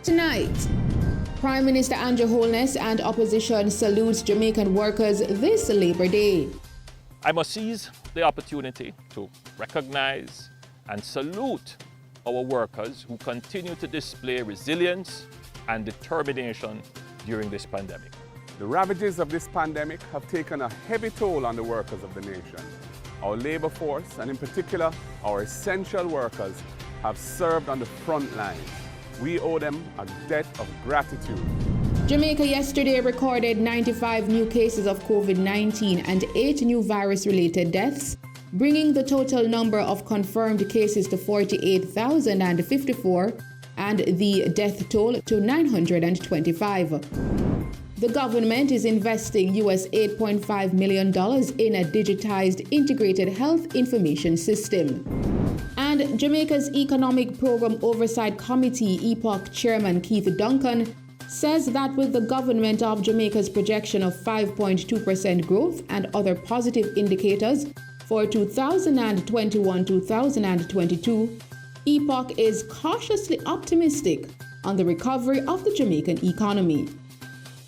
Tonight, Prime Minister Andrew Holness and opposition salutes Jamaican workers this Labor Day. I must seize the opportunity to recognize and salute our workers who continue to display resilience and determination during this pandemic. The ravages of this pandemic have taken a heavy toll on the workers of the nation. Our labor force, and in particular our essential workers, have served on the front lines. We owe them a debt of gratitude. Jamaica yesterday recorded 95 new cases of COVID-19 and 8 new virus-related deaths, bringing the total number of confirmed cases to 48,054 and the death toll to 925. The government is investing US $8.5 million in a digitized integrated health information system. And Jamaica's Economic Program Oversight Committee EPOC Chairman Keith Duncan says that with the government of Jamaica's projection of 5.2% growth and other positive indicators for 2021-2022, EPOC is cautiously optimistic on the recovery of the Jamaican economy.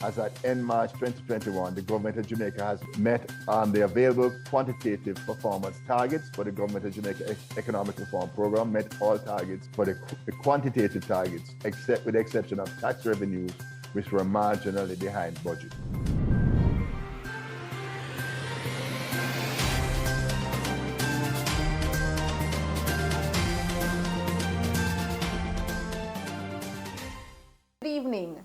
As at end March 2021, the Government of Jamaica has met the available quantitative performance targets for the Government of Jamaica Economic Reform Program, met all targets for the quantitative targets, except with the exception of tax revenues, which were marginally behind budget. Good evening.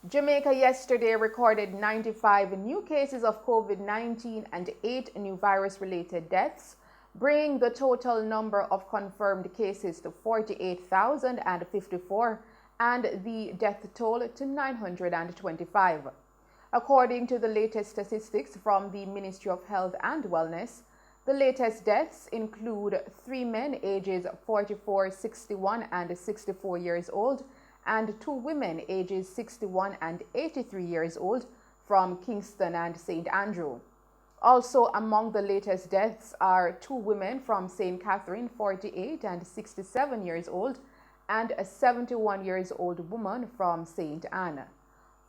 Jamaica yesterday recorded 95 new cases of COVID-19 and 8 new virus-related deaths, bringing the total number of confirmed cases to 48,054 and the death toll to 925. According to the latest statistics from the Ministry of Health and Wellness, the latest deaths include 3 men ages 44, 61 and 64 years old, and 2 women ages 61 and 83 years old from Kingston and St. Andrew. Also among the latest deaths are 2 women from St. Catherine, 48 and 67 years old, and a 71 years old woman from St. Anne.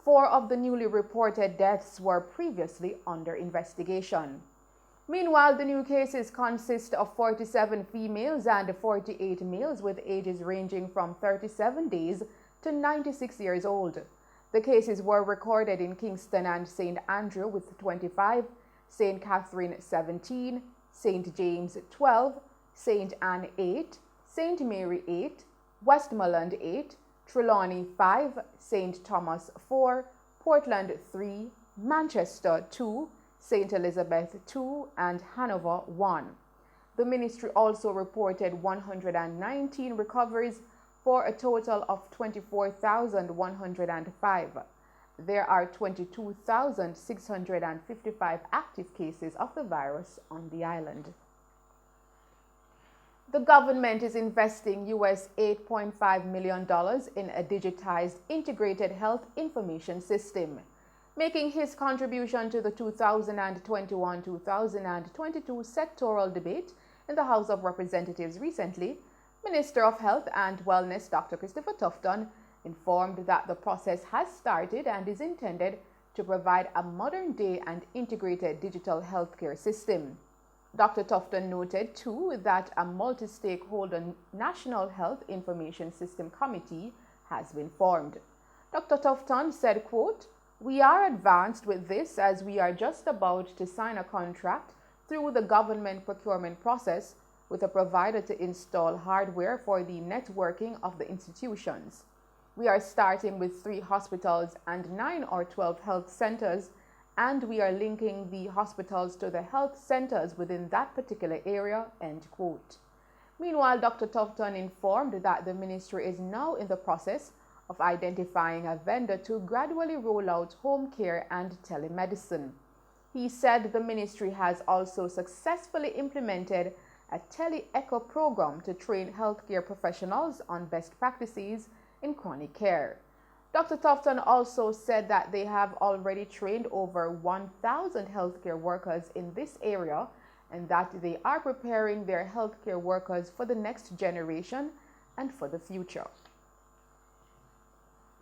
4 of the newly reported deaths were previously under investigation. Meanwhile, the new cases consist of 47 females and 48 males with ages ranging from 37 days to 96 years old. The cases were recorded in Kingston and St. Andrew with 25, St. Catherine 17, St. James 12, St. Anne 8, St. Mary 8, Westmoreland 8, Trelawney 5, St. Thomas 4, Portland 3, Manchester 2, St. Elizabeth 2, and Hanover 1. The ministry also reported 119 recoveries for a total of 24,105. There are 22,655 active cases of the virus on the island. The government is investing US $8.5 million in a digitized integrated health information system. Making his contribution to the 2021-2022 sectoral debate in the House of Representatives recently, Minister of Health and Wellness Dr. Christopher Tufton informed that the process has started and is intended to provide a modern-day and integrated digital healthcare system. Dr. Tufton noted, too, that a multi-stakeholder National Health Information System Committee has been formed. Dr. Tufton said, quote, "We are advanced with this as we are just about to sign a contract through the government procurement process with a provider to install hardware for the networking of the institutions. We are starting with 3 hospitals and 9 or 12 health centers, and we are linking the hospitals to the health centers within that particular area," end quote. Meanwhile, Dr. Tufton informed that the ministry is now in the process of identifying a vendor to gradually roll out home care and telemedicine. He said the ministry has also successfully implemented a tele-echo program to train healthcare professionals on best practices in chronic care. Dr. Tufton also said that they have already trained over 1,000 healthcare workers in this area and that they are preparing their healthcare workers for the next generation and for the future.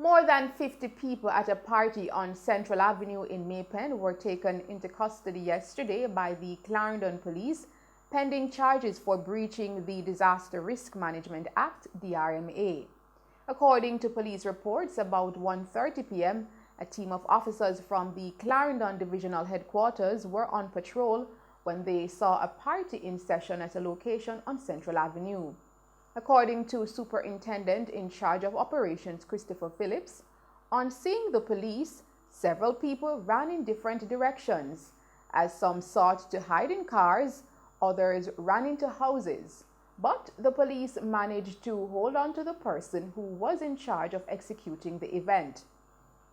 More than 50 people at a party on Central Avenue in Maypen were taken into custody yesterday by the Clarendon Police, pending charges for breaching the Disaster Risk Management Act, DRMA. According to police reports, about 1:30 p.m., a team of officers from the Clarendon Divisional Headquarters were on patrol when they saw a party in session at a location on Central Avenue. According to Superintendent in charge of operations Christopher Phillips, on seeing the police, several people ran in different directions, as some sought to hide in cars, others ran into houses. But the police managed to hold on to the person who was in charge of executing the event.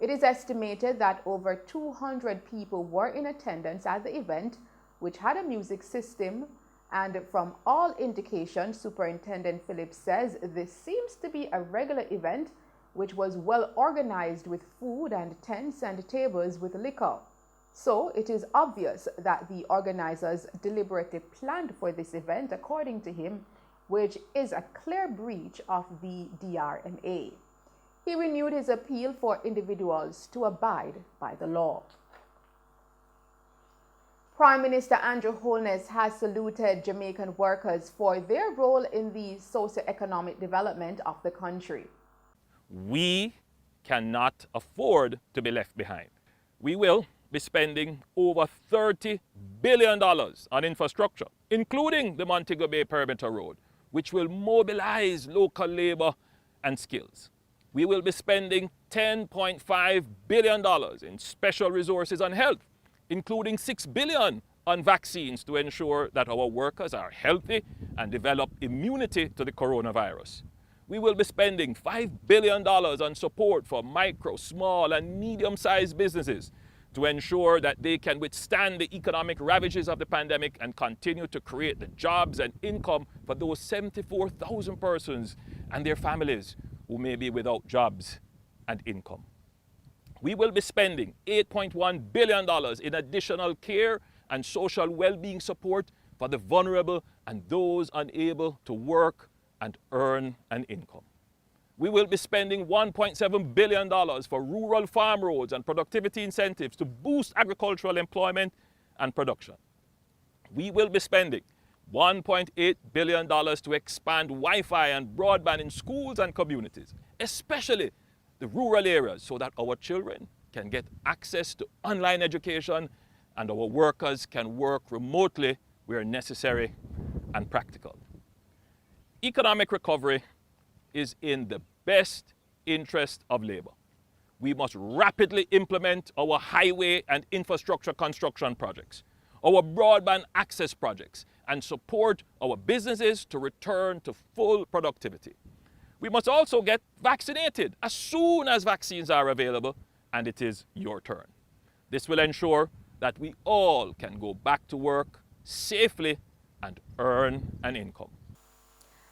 It is estimated that over 200 people were in attendance at the event, which had a music system, and from all indications, Superintendent Phillips says this seems to be a regular event which was well organized with food and tents and tables with liquor. So it is obvious that the organizers deliberately planned for this event, according to him, which is a clear breach of the DRMA. He renewed his appeal for individuals to abide by the law. Prime Minister Andrew Holness has saluted Jamaican workers for their role in the socio-economic development of the country. We cannot afford to be left behind. We will be spending over $30 billion on infrastructure, including the Montego Bay Perimeter Road, which will mobilize local labor and skills. We will be spending $10.5 billion in special resources on health, including $6 billion on vaccines to ensure that our workers are healthy and develop immunity to the coronavirus. We will be spending $5 billion on support for micro, small, and medium-sized businesses to ensure that they can withstand the economic ravages of the pandemic and continue to create the jobs and income for those 74,000 persons and their families who may be without jobs and income. We will be spending $8.1 billion in additional care and social well-being support for the vulnerable and those unable to work and earn an income. We will be spending $1.7 billion for rural farm roads and productivity incentives to boost agricultural employment and production. We will be spending $1.8 billion to expand Wi-Fi and broadband in schools and communities, especially the rural areas, so that our children can get access to online education and our workers can work remotely where necessary and practical. Economic recovery is in the best interest of labor. We must rapidly implement our highway and infrastructure construction projects, our broadband access projects, and support our businesses to return to full productivity. We must also get vaccinated as soon as vaccines are available, and it is your turn. This will ensure that we all can go back to work safely and earn an income.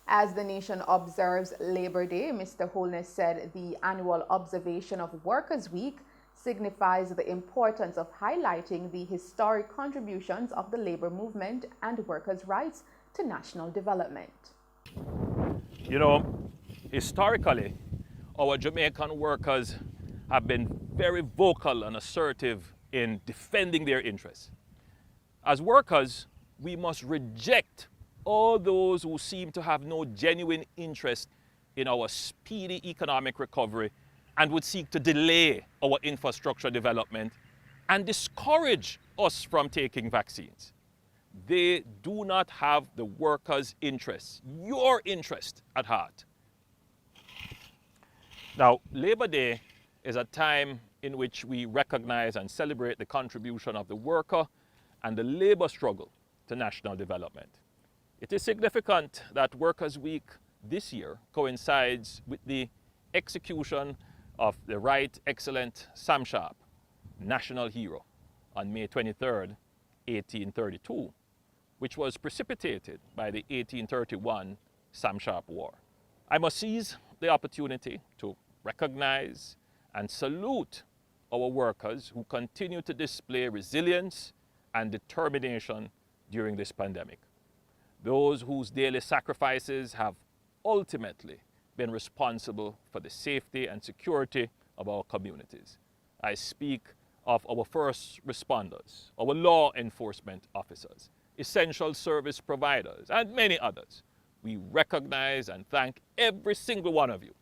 As the nation observes Labor Day, Mr. Holness said the annual observation of Workers' Week signifies the importance of highlighting the historic contributions of the labor movement and workers' rights to national development. You know, historically, our Jamaican workers have been very vocal and assertive in defending their interests. As workers, we must reject all those who seem to have no genuine interest in our speedy economic recovery and would seek to delay our infrastructure development and discourage us from taking vaccines. They do not have the workers' interests, your interest, at heart. Now, Labor Day is a time in which we recognize and celebrate the contribution of the worker and the labor struggle to national development. It is significant that Workers' Week this year coincides with the execution of the Right Excellent Sam Sharp, national hero, on May 23, 1832, which was precipitated by the 1831 Sam Sharp War. I must seize the opportunity to recognize and salute our workers who continue to display resilience and determination during this pandemic. Those whose daily sacrifices have ultimately been responsible for the safety and security of our communities. I speak of our first responders, our law enforcement officers, essential service providers, and many others. We recognize and thank every single one of you.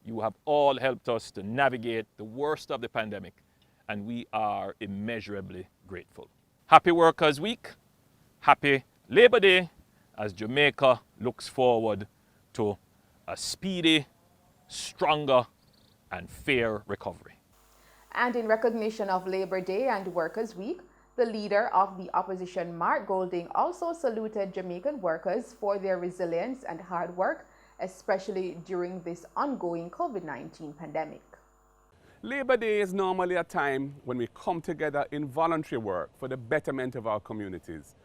You have all helped us to navigate the worst of the pandemic, and we are immeasurably grateful. Happy Workers' Week, happy Labor Day, as Jamaica looks forward to a speedy, stronger, and fair recovery. And in recognition of Labor Day and Workers' Week, the leader of the opposition, Mark Golding, also saluted Jamaican workers for their resilience and hard work, especially during this ongoing COVID-19 pandemic. Labor Day is normally a time when we come together in voluntary work for the betterment of our communities.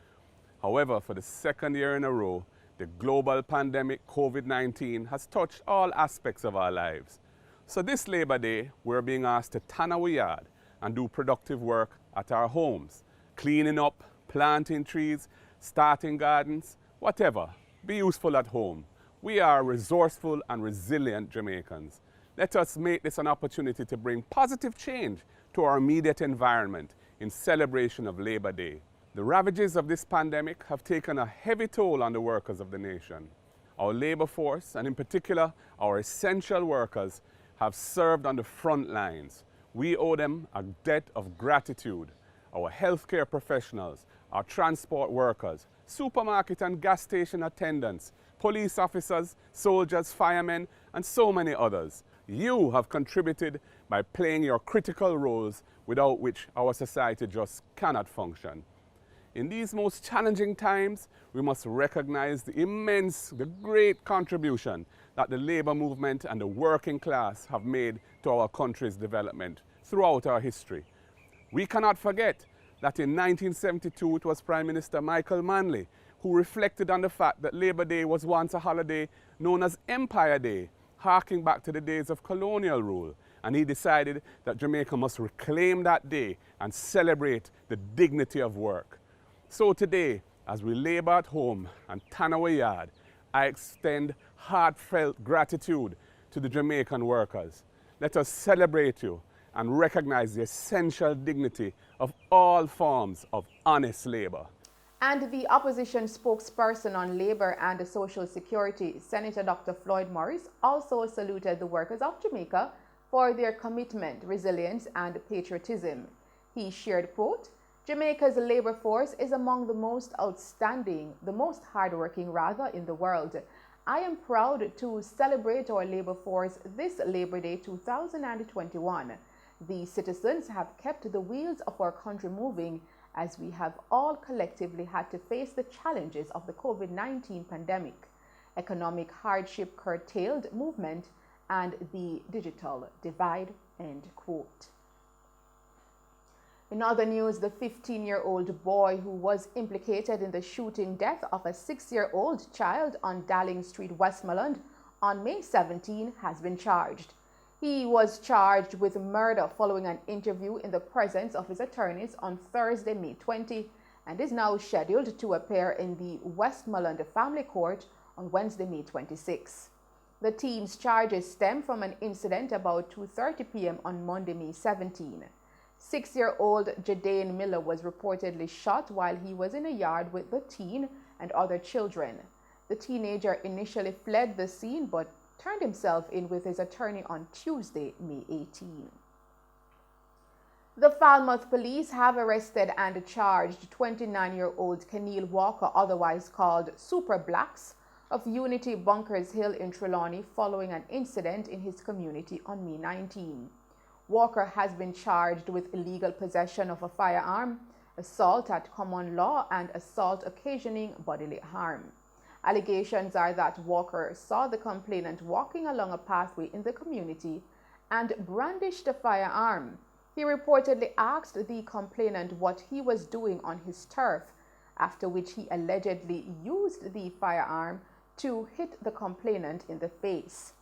However, for the second year in a row, the global pandemic COVID-19 has touched all aspects of our lives. So this Labor Day, we're being asked to tan our yard and do productive work at our homes, cleaning up, planting trees, starting gardens, whatever. Be useful at home. We are resourceful and resilient Jamaicans. Let us make this an opportunity to bring positive change to our immediate environment in celebration of Labor Day. The ravages of this pandemic have taken a heavy toll on the workers of the nation. Our labor force, and in particular our essential workers, have served on the front lines. We owe them a debt of gratitude. Our healthcare professionals, our transport workers, supermarket and gas station attendants, police officers, soldiers, firemen, and so many others. You have contributed by playing your critical roles without which our society just cannot function. In these most challenging times, we must recognize the great contribution that the labor movement and the working class have made to our country's development throughout our history. We cannot forget that in 1972 it was Prime Minister Michael Manley who reflected on the fact that Labor Day was once a holiday known as Empire Day, harking back to the days of colonial rule. And he decided that Jamaica must reclaim that day and celebrate the dignity of work. So today, as we labor at home and tan our yard, I extend heartfelt gratitude to the Jamaican workers. Let us celebrate you and recognize the essential dignity of all forms of honest labor. And the opposition spokesperson on Labor and Social Security, Senator Dr. Floyd Morris, also saluted the workers of Jamaica for their commitment, resilience, and patriotism. He shared, quote, "Jamaica's labor force is among the most outstanding, the most hardworking rather, in the world. I am proud to celebrate our labor force this Labor Day 2021. The citizens have kept the wheels of our country moving as we have all collectively had to face the challenges of the COVID-19 pandemic, economic hardship curtailed movement, and the digital divide," end quote. In other news, the 15-year-old boy who was implicated in the shooting death of a 6-year-old child on Dowling Street, Westmoreland on May 17 has been charged. He was charged with murder following an interview in the presence of his attorneys on Thursday, May 20, and is now scheduled to appear in the Westmoreland Family Court on Wednesday, May 26. The teen's charges stem from an incident about 2:30 p.m. on Monday, May 17. 6-year-old Jadane Miller was reportedly shot while he was in a yard with the teen and other children. The teenager initially fled the scene but turned himself in with his attorney on Tuesday, May 18. The Falmouth police have arrested and charged 29-year-old Keneal Walker, otherwise called Super Blacks, of Unity Bunkers Hill in Trelawney following an incident in his community on May 19. Walker has been charged with illegal possession of a firearm, assault at common law, and assault occasioning bodily harm. Allegations are that Walker saw the complainant walking along a pathway in the community and brandished a firearm. He reportedly asked the complainant what he was doing on his turf, after which he allegedly used the firearm to hit the complainant in the face.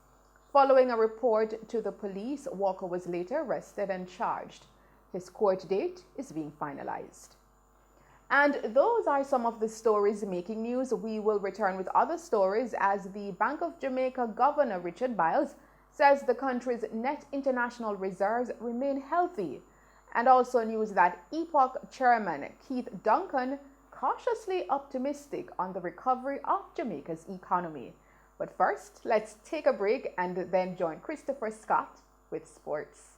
Following a report to the police, Walker was later arrested and charged. His court date is being finalized. And those are some of the stories making news. We will return with other stories as the Bank of Jamaica Governor Richard Biles says the country's net international reserves remain healthy. And also news that Epoch Chairman Keith Duncan cautiously optimistic on the recovery of Jamaica's economy. But first, let's take a break and then join Christopher Scott with sports.